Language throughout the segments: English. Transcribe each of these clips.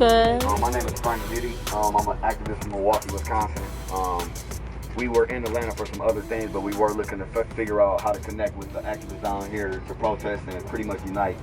good. My name is Frank Nitty. I'm an activist in Milwaukee, Wisconsin. We were in Atlanta for some other things, but we were looking to figure out how to connect with the activists down here to protest and pretty much unite.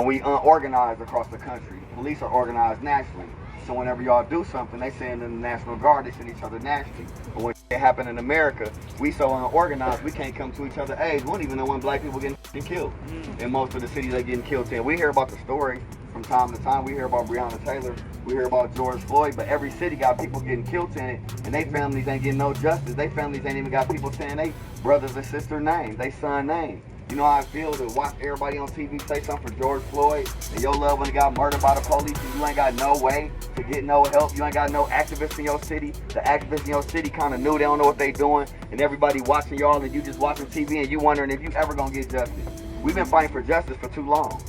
We organize across the country. The police are organized nationally. So whenever y'all do something, they send in the National Guard, they send each other nationally. But when it happened in America, we so unorganized, we can't come to each other's aid. We don't even know when black people getting killed. In most of the cities they getting killed in. We hear about the story from time to time. We hear about Breonna Taylor, we hear about George Floyd, but every city got people getting killed in it, and they families ain't getting no justice. They families ain't even got people saying they brothers and sister names, they son names. You know how I feel to watch everybody on TV say something for George Floyd, and your loved one got murdered by the police, and you ain't got no way to get no help. You ain't got no activists in your city. The activists in your city kind of knew they don't know what they doing, and everybody watching y'all, and you just watching TV, and you wondering if you ever gonna get justice. We've been fighting for justice for too long.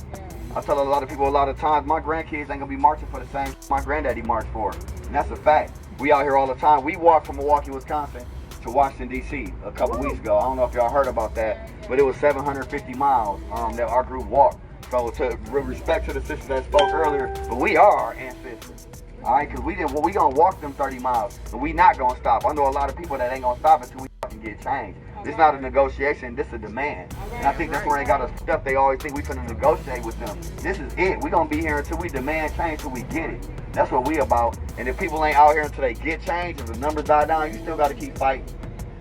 I tell a lot of people a lot of times, my grandkids ain't gonna be marching for the same my granddaddy marched for, and that's a fact. We out here all the time. We walked from Milwaukee, Wisconsin to Washington, D.C. a couple weeks ago. I don't know if y'all heard about that, but it was 750 miles that our group walked. So to respect to the sisters that spoke earlier, but we are our ancestors, all right? Because we gonna walk them 30 miles, but we not gonna stop. I know a lot of people that ain't gonna stop until we fucking get changed. This not a negotiation, this a demand. And I think that's where they got us stuck. They always think we finna negotiate with them. This is it. We gonna be here until we demand change till we get it. That's what we about. And if people ain't out here until they get change, if the numbers die down, you still gotta keep fighting.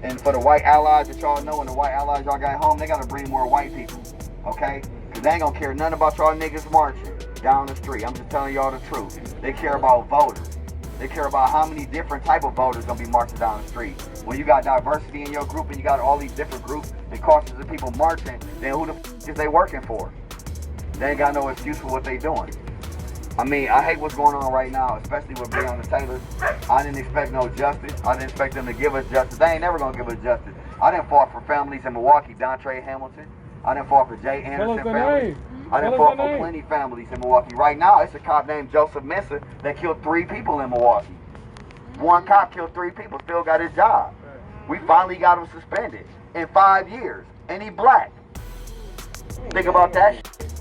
And for the white allies that y'all know and the white allies y'all got home, they gotta bring more white people, okay? Because they ain't gonna care nothing about y'all niggas marching down the street. I'm just telling y'all the truth. They care about voters. They care about how many different type of voters gonna be marching down the street. When you got diversity in your group and you got all these different groups and causes of people marching, then who the f is they working for? They ain't got no excuse for what they doing. I mean, I hate what's going on right now, especially with Breonna Taylor. I didn't expect no justice. I didn't expect them to give us justice. They ain't never gonna give us justice. I didn't fought for families in Milwaukee, Dontre Hamilton. I didn't fought for Jay Anderson family. I didn't fought for plenty families in Milwaukee. Right now, it's a cop named Joseph Mensah that killed 3 people in Milwaukee. One cop killed 3 people, still got his job. We finally got him suspended in 5 years, and he black. Think about that shit.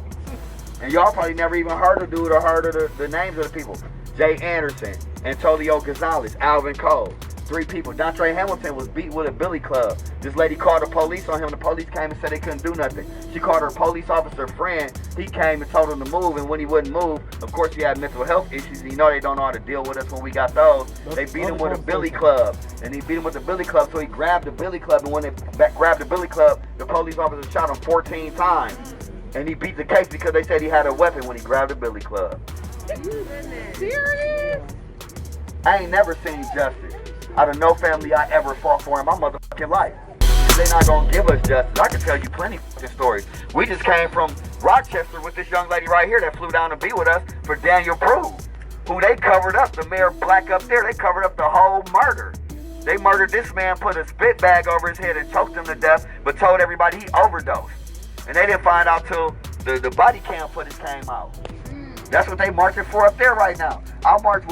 And y'all probably never even heard of dude or heard of the names of the people. Jay Anderson, Antonio Gonzalez, Alvin Cole. 3 people. Dontre Hamilton was beat with a billy club. This lady called the police on him. The police came and said they couldn't do nothing. She called her police officer friend. He came and told him to move, and when he wouldn't move, of course he had mental health issues. You know they don't know how to deal with us when we got those. They beat him with a billy club. And he beat him with the billy club, so he grabbed the billy club, and when they grabbed the billy club, the police officer shot him 14 times. And he beat the case because they said he had a weapon when he grabbed the billy club. Serious? I ain't never seen justice out of no family I ever fought for in my motherfucking life. They not gonna give us justice. I can tell you plenty of stories. We just came from Rochester with this young lady right here that flew down to be with us for Daniel Prue, who they covered up, the mayor black up there, they covered up the whole murder. They murdered this man, put a spit bag over his head and choked him to death, but told everybody he overdosed. And they didn't find out till the body cam footage came out. That's what they marching for up there right now.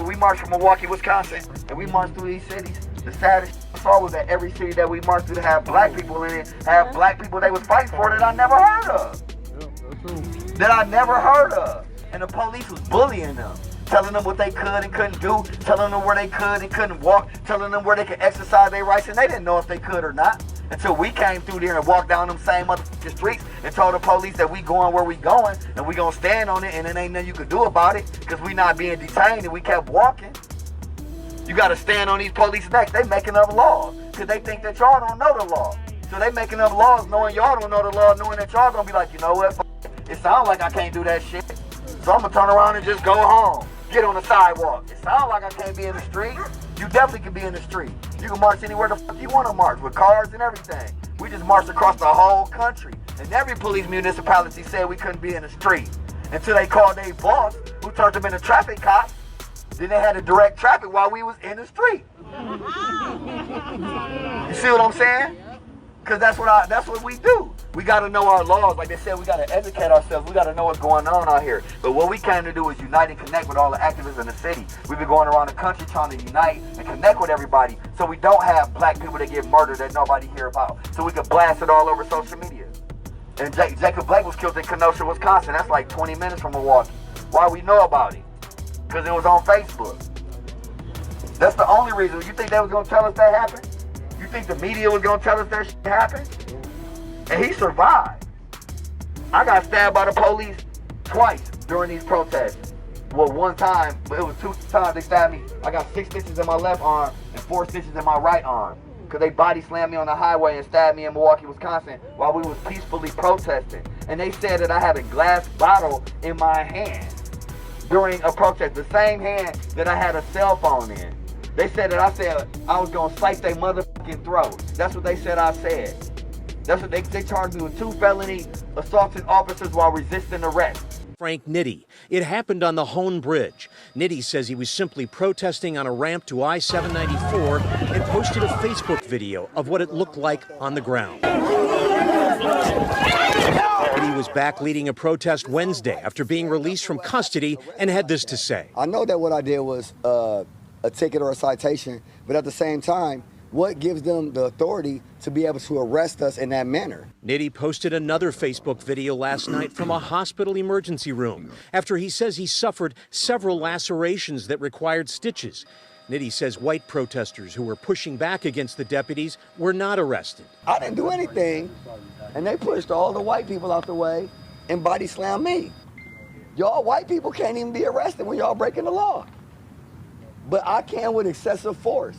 We marched from Milwaukee, Wisconsin, and we marched through these cities. The saddest I saw was that every city that we marched through had black people in it, had black people they was fighting for that I never heard of. That I never heard of. And the police was bullying them, telling them what they could and couldn't do, telling them where they could and couldn't walk, telling them where they could exercise their rights, and they didn't know if they could or not. Until we came through there and walked down them same motherfucking streets and told the police that we going where we going and we gonna stand on it and it ain't nothing you could do about it because we not being detained and we kept walking. You gotta stand on these police necks. They making up laws because they think that y'all don't know the law. So they making up laws knowing y'all don't know the law, knowing that y'all gonna be like, you know what, it sounds like I can't do that shit. So I'm gonna turn around and just go home. Get on the sidewalk. It sounds like I can't be in the street. You definitely can be in the street. You can march anywhere the fuck you want to march with cars and everything. We just marched across the whole country. And every police municipality said we couldn't be in the street. Until they called their boss, who turned them into traffic cops. Then they had to direct traffic while we was in the street. You see what I'm saying? Because that's what we do. We got to know our laws. Like they said, we got to educate ourselves. We got to know what's going on out here. But what we came to do is unite and connect with all the activists in the city. We've been going around the country trying to unite and connect with everybody so we don't have black people that get murdered that nobody hear about. So we can blast it all over social media. And Jacob Blake was killed in Kenosha, Wisconsin. That's like 20 minutes from Milwaukee. Why we know about it? because it was on Facebook. That's the only reason. You think they was going to tell us that happened? You think the media was going to tell us that shit happened? And he survived. I got stabbed by the police twice during these protests. Well, one time, but it was 2 times they stabbed me. I got 6 stitches in my left arm and 4 stitches in my right arm. Because they body slammed me on the highway and stabbed me in Milwaukee, Wisconsin while we was peacefully protesting. And they said that I had a glass bottle in my hand during a protest. The same hand that I had a cell phone in. They said that I said I was going to slice their motherfucking throat. That's what they said I said. That's what they charged me with 2 felony assaulting officers while resisting arrest. Frank Nitty. It happened on the Hone Bridge. Nitty says he was simply protesting on a ramp to I-794 and posted a Facebook video of what it looked like on the ground. Nitty was back leading a protest Wednesday after being released from custody and had this to say. I know that what I did was a ticket or a citation, but at the same time, what gives them the authority to be able to arrest us in that manner? Nitty posted another Facebook video last night from a hospital emergency room after he says he suffered several lacerations that required stitches. Nitty says white protesters who were pushing back against the deputies were not arrested. I didn't do anything, and they pushed all the white people out the way and body slammed me. Y'all white people can't even be arrested when y'all breaking the law. But I can with excessive force,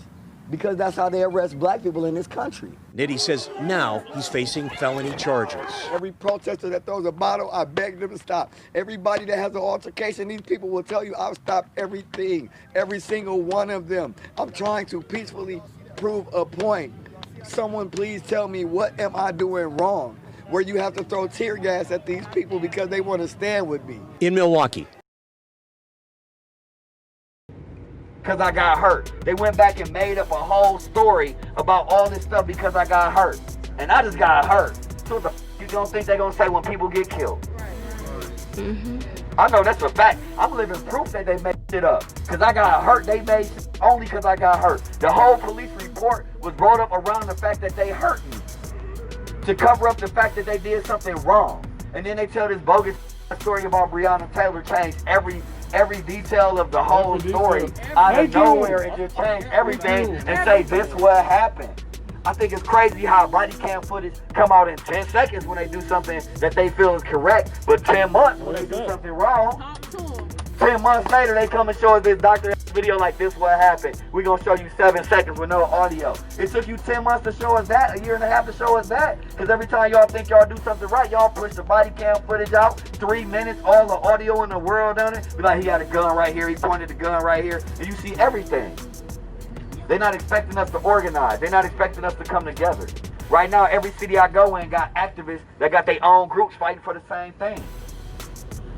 because that's how they arrest black people in this country. Nitty says now he's facing felony charges. Every protester that throws a bottle, I beg them to stop. Everybody that has an altercation, these people will tell you I'll stop everything, every single one of them. I'm trying to peacefully prove a point. Someone please tell me, what am I doing wrong where you have to throw tear gas at these people because they want to stand with me? In Milwaukee. Because I got hurt. They went back and made up a whole story about all this stuff because I got hurt. And I just got hurt. So what the f you don't think they're going to say when people get killed? I know that's a fact. I'm living proof that they made shit up. Because I got hurt, they made shit only because I got hurt. The whole police report was brought up around the fact that they hurt me. To cover up the fact that they did something wrong. And then they tell this bogus story about Breonna Taylor changed every detail of the whole story out of nowhere and just change everything and say this what happened. I think it's crazy how body cam footage come out in 10 seconds when they do something that they feel is correct, but 10 months when they do something wrong. 10 months later they come and show us this doctor video like this what happened. We're gonna show you 7 seconds with no audio. It took you 10 months to show us that, a year and a half to show us that. Because every time y'all think y'all do something right, y'all push the body cam footage out, 3 minutes, all the audio in the world on it. Be like, he had a gun right here, he pointed the gun right here, and you see everything. They're not expecting us to organize. They're not expecting us to come together. Right now, every city I go in got activists that got their own groups fighting for the same thing.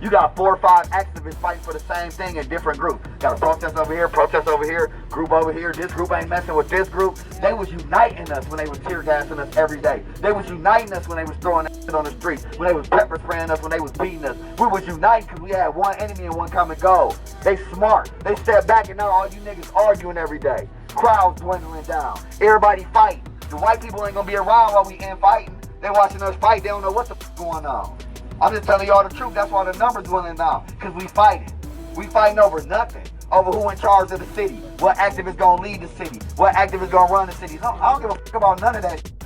You got 4 or 5 activists fighting for the same thing in different groups. Got a protest over here, group over here. This group ain't messing with this group. They was uniting us when they was tear gassing us every day. They was uniting us when they was throwing shit on the streets, when they was pepper spraying us, when they was beating us. We was uniting because we had one enemy and one common goal. They smart. They stepped back and now all you niggas arguing every day. Crowds dwindling down. Everybody fighting. The white people ain't gonna be around while we in fighting. They watching us fight. They don't know what the f going on. I'm just telling y'all the truth. That's why the numbers dwindling down. Because we fighting. We fighting over nothing. Over who in charge of the city. What activist gonna lead the city. What activist gonna run the city. I don't give a f about none of that shit. It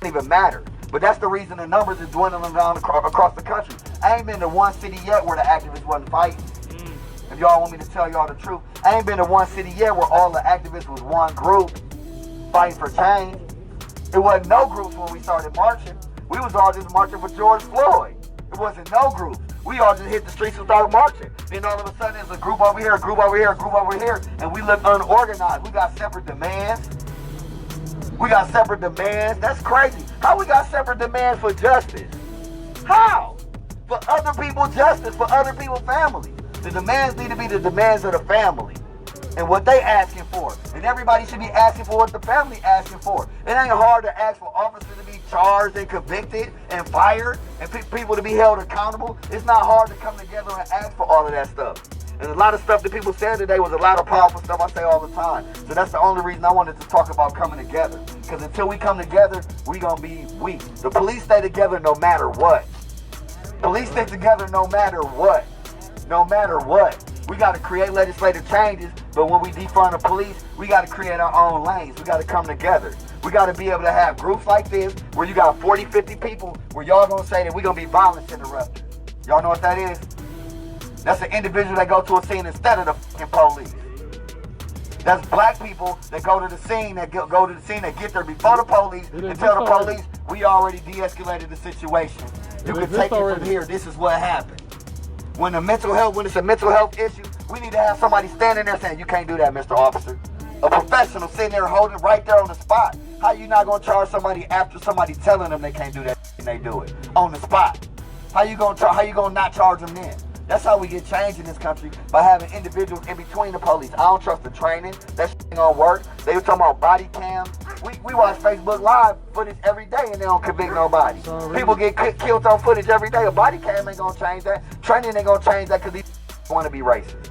doesn't even matter. But that's the reason the numbers is dwindling down across the country. I ain't been to one city yet where the activists wasn't fighting. If y'all want me to tell y'all the truth, I ain't been to one city yet where all the activists was one group fighting for change. It wasn't no groups when we started marching. We was all just marching for George Floyd. It wasn't no groups. We all just hit the streets and started marching. Then all of a sudden, there's a group over here, a group over here, a group over here, and we look unorganized. We got separate demands. That's crazy. How we got separate demands for justice? How? For other people's justice, for other people's families. The demands need to be the demands of the family and what they asking for. And everybody should be asking for what the family asking for. It ain't hard to ask for officers to be charged and convicted and fired and people to be held accountable. It's not hard to come together and ask for all of that stuff. And a lot of stuff that people said today was a lot of powerful stuff I say all the time. So that's the only reason I wanted to talk about coming together. Because until we come together, we gonna be weak. The police stay together no matter what. Police stay together no matter what. No matter what. We got to create legislative changes, but when we defund the police, we got to create our own lanes. We got to come together. We got to be able to have groups like this where you got 40, 50 people where y'all going to say that we're going to be violence interrupters. Y'all know what that is? That's an individual that go to a scene instead of the fucking police. That's black people that go to the scene, that get there before the police and tell the police, we already de-escalated the situation. You can take it from here. This is what happened. When it's a mental health issue, we need to have somebody standing there saying, you can't do that, Mr. Officer. A professional sitting there holding it right there on the spot. How you not gonna charge somebody after somebody telling them they can't do that and they do it on the spot? How you gonna not charge them then? That's how we get change in this country, by having individuals in between the police. I don't trust the training. That shit ain't gonna work. They were talking about body cams. We watch Facebook Live footage every day and they don't convict nobody. People get killed on footage every day. A body cam ain't gonna change that. Training ain't gonna change that because these want to be racist.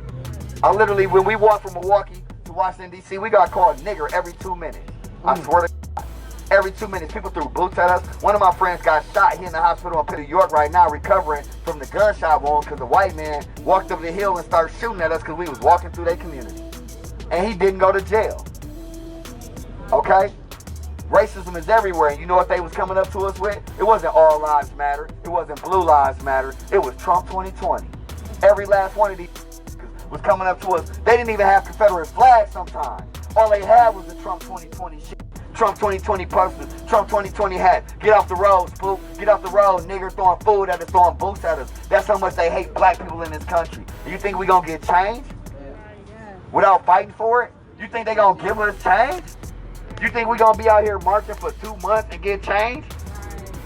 I literally, when we walked from Milwaukee to Washington, D.C., we got called nigger every 2 minutes. I swear to God. Every 2 minutes, people threw boots at us. One of my friends got shot. He in the hospital in New York right now, recovering from the gunshot wound because the white man walked up the hill and started shooting at us because we was walking through their community. And he didn't go to jail. Okay? Racism is everywhere. And you know what they was coming up to us with? It wasn't all lives matter. It wasn't blue lives matter. It was Trump 2020. Every last one of these was coming up to us. They didn't even have Confederate flags sometimes. All they had was the Trump 2020 shit. Trump 2020 posters, Trump 2020 hat. Get off the road, spook. Get off the road, nigger throwing food at us, throwing boots at us. That's how much they hate black people in this country. And you think we gonna get change without fighting for it? You think they gonna give us change? You think we gonna be out here marching for 2 months and get change?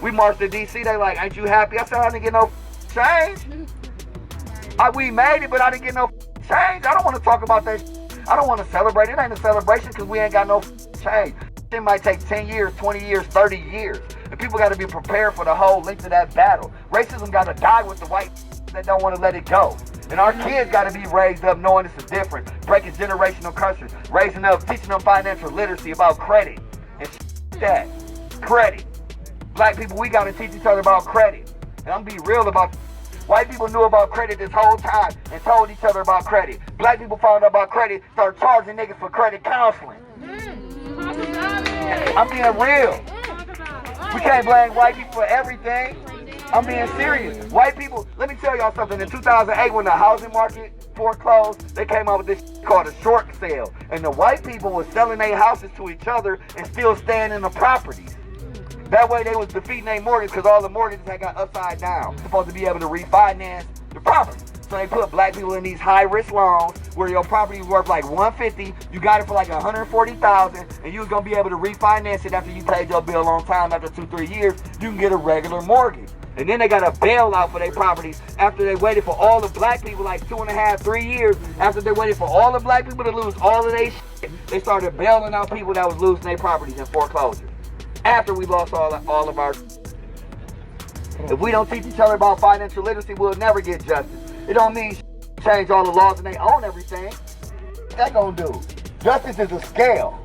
We marched to DC, they like, ain't you happy? I said, I didn't get no change. We made it, but I didn't get no change. I don't want to talk about that. I don't want to celebrate. It ain't a celebration because we ain't got no change. It might take 10 years, 20 years, 30 years. And people got to be prepared for the whole length of that battle. Racism got to die with the white that don't want to let it go. And our kids got to be raised up knowing it's a difference, breaking generational curses, raising up, teaching them financial literacy about credit and that. Credit. Black people, we got to teach each other about credit. And I'm going to be real about white people knew about credit this whole time and told each other about credit. Black people found out about credit, started charging niggas for credit counseling. I'm being real. We can't blame white people for everything. I'm being serious. White people, let me tell y'all something. In 2008, when the housing market foreclosed, they came out with this called a short sale. And the white people were selling their houses to each other and still staying in the properties. That way they was defeating their mortgage because all the mortgages had got upside down. Supposed to be able to refinance the property. So they put black people in these high-risk loans where your property was worth like $150, you got it for like $140,000, and you was gonna be able to refinance it after you paid your bill on time. After 2-3 years, you can get a regular mortgage. And then they got a bailout for their properties after they waited for all the black people, like 2.5, 3 years, after they waited for all the black people to lose all of their shit, they started bailing out people that was losing their properties in foreclosure. After we lost all of our if we don't teach each other about financial literacy, we'll never get justice. It don't mean change all the laws and they own everything. What that gonna do? Justice is a scale,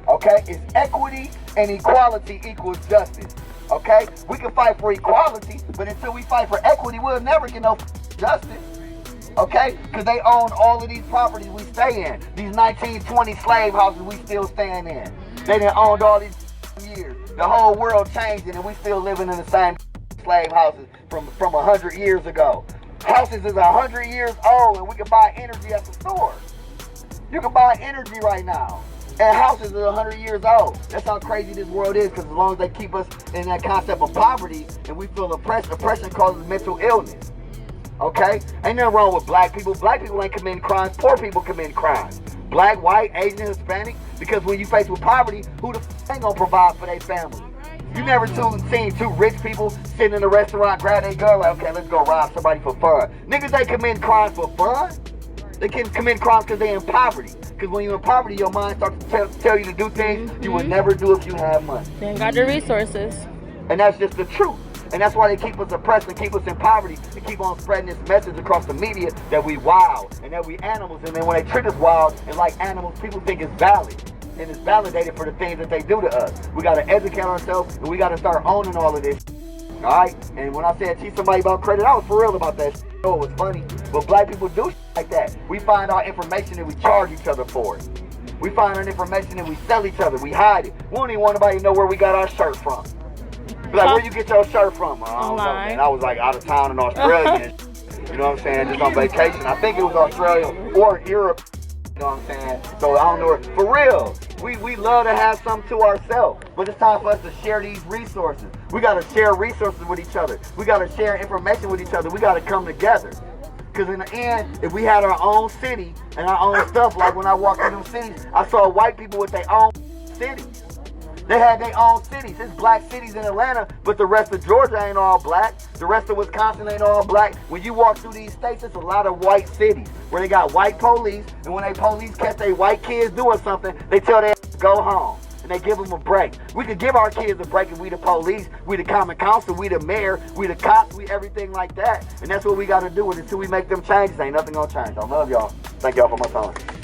okay? It's equity and equality equals justice, okay? We can fight for equality, but until we fight for equity, we'll never get no justice, okay? Because they own all of these properties we stay in. These 1920 slave houses we still staying in. They done owned all these years. The whole world changed and we still living in the same slave houses from 100 years ago. Houses is 100 years old and we can buy energy at the store. You can buy energy right now. And houses are 100 years old. That's how crazy this world is, because as long as they keep us in that concept of poverty and we feel oppression causes mental illness. Okay? Ain't nothing wrong with black people. Black people ain't committing crimes. Poor people commit crimes. Black, white, Asian, Hispanic. Because when you face with poverty, who the ain't gonna provide for their family? You never seen two rich people sitting in a restaurant, grab their gun, like, okay, let's go rob somebody for fun. Niggas ain't committing crimes for fun. They can commit crimes because they're in poverty. Because when you're in poverty, your mind starts to tell you to do things you would never do if you had money. They ain't got the resources. And that's just the truth. And that's why they keep us oppressed and keep us in poverty and keep on spreading this message across the media that we wild and that we animals. And then when they treat us wild and like animals, people think it's valid. And it's validated for the things that they do to us. We got to educate ourselves and we got to start owning all of this. All right? And when I said teach somebody about credit, I was for real about that. know it was funny, but black people do like that. We find out information and we charge each other for it. We find out information and we sell each other. We hide it. We don't even want nobody to know where we got our shirt from. Be like, where you get your shirt from? I don't know, man. I was like out of town in Australia. You know what I'm saying? Just on vacation. I think it was Australia or Europe. You know what I'm saying? So I don't know. For real, we love to have something to ourselves, but it's time for us to share these resources. We got to share resources with each other. We got to share information with each other. We got to come together. Because in the end, if we had our own city and our own stuff, like when I walked in them cities, I saw white people with their own cities. They had their own cities. It's black cities in Atlanta, but the rest of Georgia ain't all black. The rest of Wisconsin ain't all black. When you walk through these states, it's a lot of white cities where they got white police, and when they police catch their white kids doing something, they tell them to go home, and they give them a break. We could give our kids a break if we the police, we the common council, we the mayor, we the cops, we everything like that. And that's what we got to do. And until we make them changes, ain't nothing gonna change. I love y'all. Thank y'all for my time.